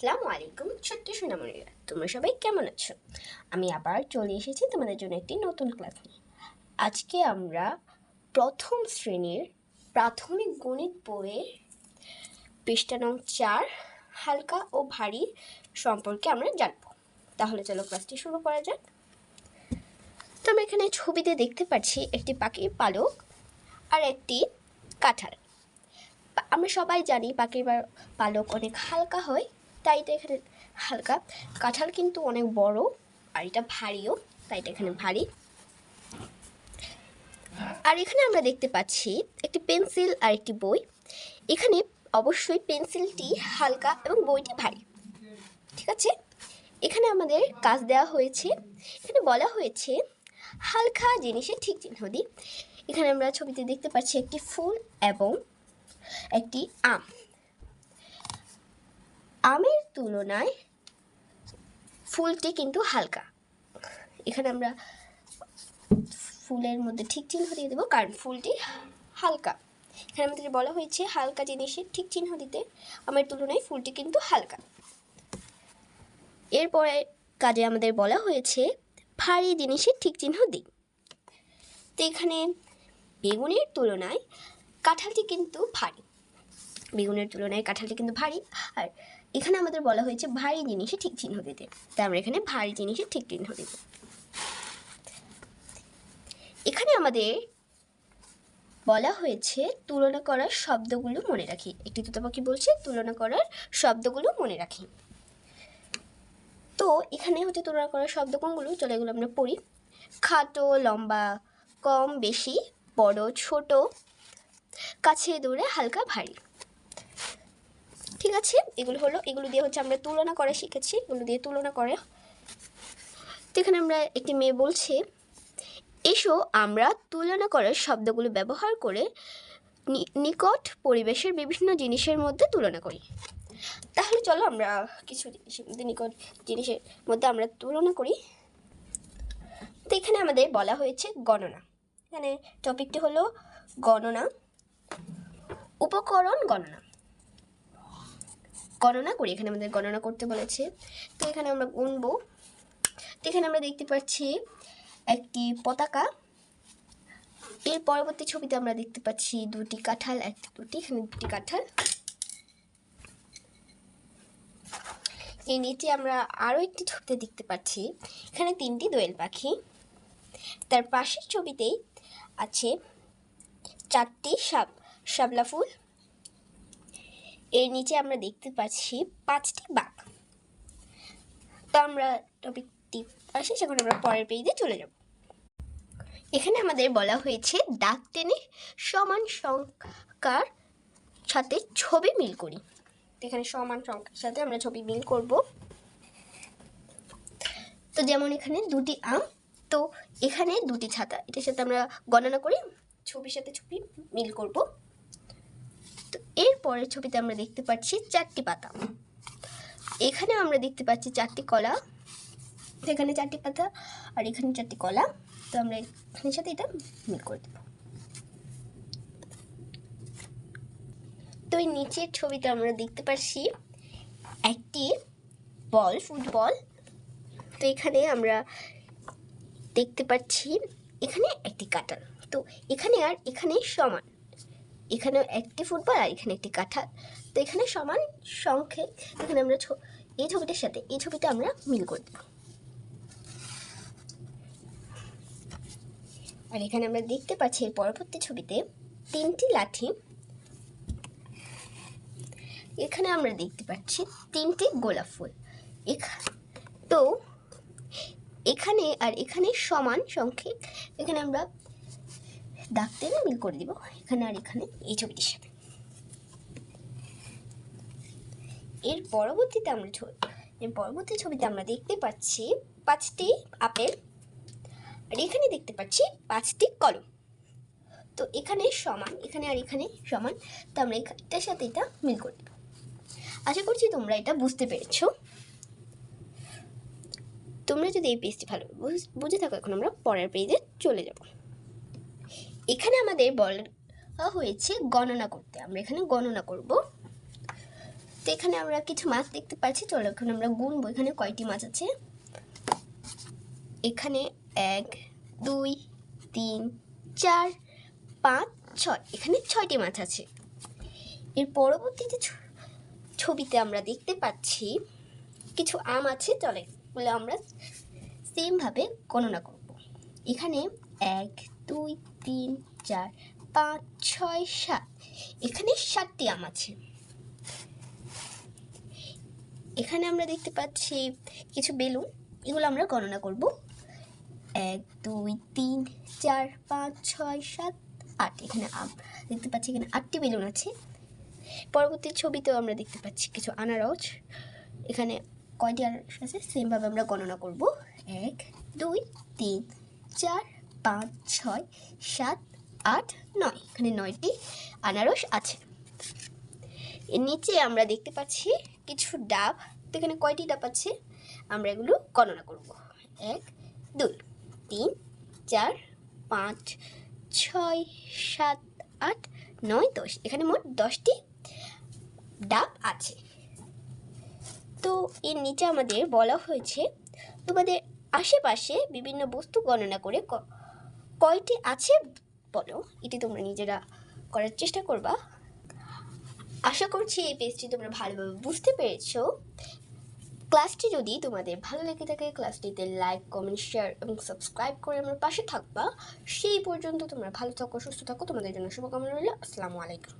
আসসালামু আলাইকুম ছোট্ট সোনামণিরা, তোমরা সবাই কেমন আছো? আমি আবার চলে এসেছি তোমাদের জন্য একটি নতুন ক্লাস নিয়ে। আজকে আমরা প্রথম শ্রেণীর প্রাথমিক গণিত বইয়ের পৃষ্ঠা নং 4 হালকা ও ভারী সম্পর্কে আমরা জানব। তাহলে চলো ক্লাসটি শুরু করা যাক। তো আমরা এখানে ছবিতে দেখতে পাচ্ছি একটি পাখির পালক আর একটি কাঁঠাল। আমরা সবাই জানি পাখির পালক অনেক হালকা হয়, তাই এটা এখানে হালকা। কাঁঠাল কিন্তু অনেক বড় আর এটা ভারীও, তাই এটা এখানে ভারী। আর এখানে আমরা দেখতে পাচ্ছি একটি পেন্সিল আর একটি বই। এখানে অবশ্যই পেন্সিলটি হালকা এবং বইটি ভারী, ঠিক আছে। এখানে আমাদের কাজ দেওয়া হয়েছে, এখানে বলা হয়েছে হালকা জিনিসের ঠিক চিহ্ন দিই। এখানে আমরা ছবিতে দেখতে পাচ্ছি একটি ফুল এবং একটি আম। আমের তুলনায় ফুলটি কিন্তু হালকা। এখানে আমরা ফুলের মধ্যে ঠিক চিহ্ন দিয়ে দেবো, কারণ ফুলটি হালকা। এখানে আমাদের বলা হয়েছে হালকা জিনিসের ঠিক চিহ্ন দিতে, আমের তুলনায় ফুলটি কিন্তু হালকা। এরপরে কাজে আমাদের বলা হয়েছে ভারী জিনিসের ঠিক চিহ্ন দিই। তো এখানে বেগুনের তুলনায় কাঁঠালটি কিন্তু ভারী, বেগুনের তুলনায় কাঁঠালটি কিন্তু ভারী। আর এখানে আমাদের বলা হয়েছে ভারী জিনিসে ঠিক চিহ্ন দিতে, তাই আমরা এখানে ভারী জিনিসে ঠিক চিহ্ন দেব। এখানে আমাদের বলা হয়েছে তুলনা করার শব্দগুলো মনে রাখি। একটি তোতা পাখি বলছে তুলনা করার শব্দগুলো মনে রাখি। তো এখানে হচ্ছে তুলনা করার শব্দ কোনগুলো, চলে এগুলো আমরা পড়ি। খাটো লম্বা, কম বেশি, বড় ছোট, কাছে দূরে, হালকা ভারী, ঠিক আছে। এগুলো দিয়ে হচ্ছে আমরা তুলনা করা শিখেছি, এগুলো দিয়ে তুলনা করে। তো এখানে আমরা একটি মেয়ে বলছে, এসো আমরা তুলনা করার শব্দগুলো ব্যবহার করে নিকট পরিবেশের বিভিন্ন জিনিসের মধ্যে তুলনা করি। তাহলে চলো আমরা কিছু জিনিসের মধ্যে, নিকট জিনিসের মধ্যে আমরা তুলনা করি। তো এখানে আমাদের বলা হয়েছে গণনা। এখানে টপিকটি হলো গণনা, উপকরণ গণনা। গণনা করি, এখানে আমাদের গণনা করতে বলেছে। তো এখানে আমরা গুনবো। তো এখানে আমরা দেখতে পাচ্ছি একটি পতাকা। এর পরবর্তী ছবিতে আমরা দেখতে পাচ্ছি দুটি কাঁঠাল, এখানে দুটি কাঁঠাল। এর নিচে আমরা আরও একটি ছবিতে দেখতে পাচ্ছি এখানে 3টি দোয়েল পাখি। তার পাশের ছবিতেই আছে 4টি শাপলা ফুল। এর নিচে আমরা দেখতে পাচ্ছি 5টি বাঘ। তো আমরা টপিকটি আসি, সেখানে আমরা পরের পেজে চলে যাব। এখানে আমাদের বলা হয়েছে দাগ টেনে সমান সংখ্যার সাথে ছবি মিল করি। এখানে সমান সংখ্যার সাথে আমরা ছবি মিল করব। তো যেমন এখানে 2টি আম, তো এখানে 2টি ছাতা, এটার সাথে আমরা গণনা করি, ছবির সাথে ছবি মিল করব। তো এর পরের ছবিতে আমরা দেখতে পাচ্ছি 4টি পাতা। এখানে আমরা দেখতে পাচ্ছি 4টি কলা। এখানে 4টি পাতা আর এখানে 4টি কলা। তো আমরা এখানের সাথে এটা মিল করে দেব। তো এই নিচের ছবিতে আমরা দেখতে পাচ্ছি একটি বল, ফুটবল। তো এখানে আমরা দেখতে পাচ্ছি এখানে একটি কাঁঠাল। তো এখানে আর এখানে সমান, এখানে একটি ফুটবল আর এখানে একটি কাঁঠাল। তো এখানে সমান সংখ্যক, এখানে আমরা এই ছবিটার সাথে এই ছবিটা আমরা মিল করে দেব। আর এখানে আমরা দেখতে পাচ্ছি এর পরবর্তী ছবিতে 3টি লাঠি। এখানে আমরা দেখতে পাচ্ছি 3টি গোলাপ ফুল। তো এখানে আর এখানে সমান সংখ্যক, এখানে আমরা দাগ টেনে মিল করে দিব এখানে আর এখানে এই ছবিটির সাথে। এর পরবর্তী ছবিতে আমরা দেখতে পাচ্ছি 5টি আপেল। আর এখানে দেখতে পাচ্ছি 5টি কলম। তো এখানে সমান, এখানে আর এখানে সমান, তো আমরা এটার সাথে এটা মিল করে দেব। আশা করছি তোমরা এটা বুঝতে পেরেছো। তোমরা যদি এই পেজটি ভালো বুঝে থাকো, এখন আমরা পরের পেজে চলে যাব। এখানে আমাদের বলা হয়েছে গণনা করতে, আমরা এখানে গণনা করব। তো এখানে আমরা কিছু মাছ দেখতে পাচ্ছি, চলো এখন আমরা গুনবো এখানে কয়টি মাছ আছে। এখানে 1 2 3 4 5 6, এখানে 6টি মাছ আছে। এর পরবর্তীতে ছবিতে আমরা দেখতে পাচ্ছি কিছু আম আছে, চলে বলে আমরা সেমভাবে গণনা করব। এখানে 1 2 3 4 5 6 7, এখানে 7টি আম আছে। এখানে আমরা দেখতে পাচ্ছি কিছু বেলুন, এগুলো আমরা গণনা করব। 1 2 3 4 5 6 7 8, এখানে আম দেখতে পাচ্ছি, এখানে 8টি বেলুন আছে। পরবর্তী ছবিতেও আমরা দেখতে পাচ্ছি কিছু আনারস, এখানে কয়টি আনারস আছে সেমভাবে আমরা গণনা করব। 1 2 3 4 5 6 7 8 9, এখানে 9টি আনারস আছে। এর নিচে আমরা দেখতে পাচ্ছি কিছু ডাব, তো এখানে কয়টি ডাব আছে আমরা এগুলো গণনা করব। 1 2 3 4 5 6 7 8 9 10, এখানে মোট 10টি ডাব আছে। তো এর নিচে আমাদের বলা হয়েছে তোমাদের আশেপাশে বিভিন্ন বস্তু গণনা করে কয়টি আছে বলো। এটি তোমরা নিজেরা করার চেষ্টা করবা। আশা করছি এই পেজটি তোমরা ভালোভাবে বুঝতে পেরেছো। ক্লাসটি যদি তোমাদের ভালো লেগে থাকে ক্লাসটিতে লাইক কমেন্ট শেয়ার এবং সাবস্ক্রাইব করে আমার পাশে থাকবা। সেই পর্যন্ত তোমরা ভালো থাকো, সুস্থ থাকো, তোমাদের জন্য শুভকামনা রইল। আসসালামু আলাইকুম।